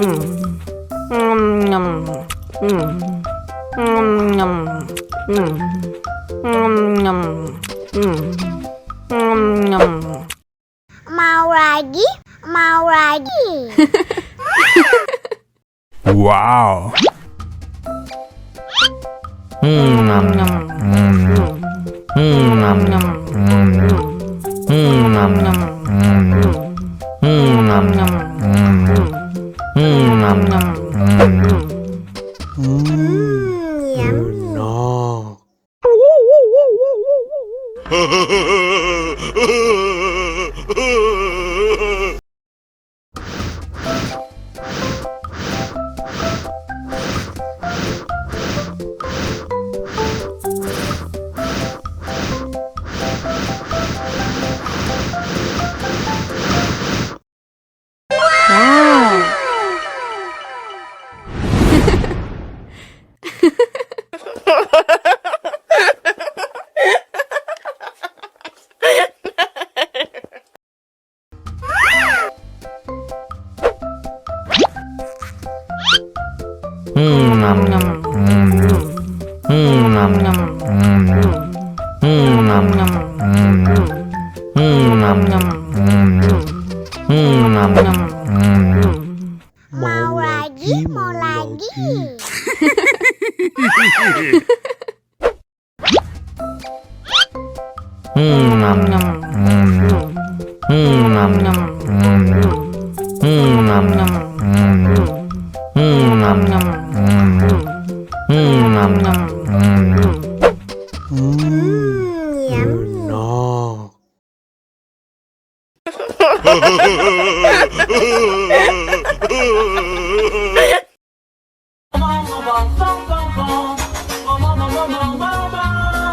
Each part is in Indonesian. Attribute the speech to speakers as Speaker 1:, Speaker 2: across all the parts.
Speaker 1: Mau lagi? Mau lagi?
Speaker 2: Wow.
Speaker 1: Mau lagi? Mau lagi?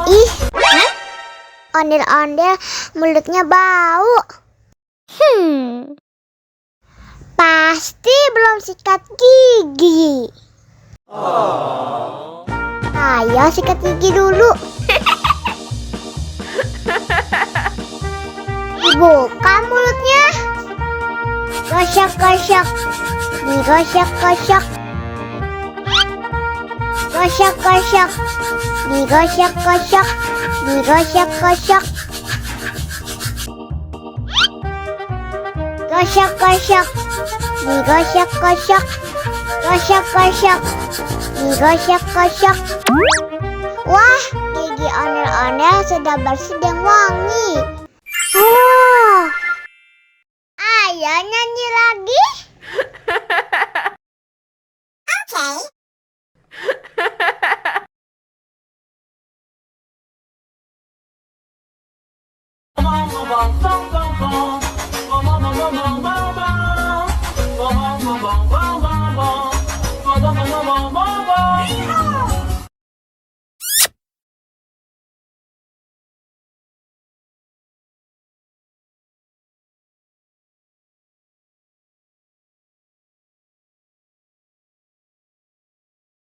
Speaker 1: Ih, ondel-ondel mulutnya bau. Pasti belum sikat gigi. Ayo sikat gigi dulu. Dibuka mulutnya. Gosok-gosok. Digosok-gosok. Gosok-gosok. Digosok-gosok. Digosok-gosok. Gosok-gosok. Digosok-gosok. Gosok-gosok. Digosok-gosok. Wah, gigi ondel-ondel sudah bersih dan wangi. Oh, ayo nyanyi lagi.
Speaker 3: Bong bong bong bong bong bong bong bong bong bong bong.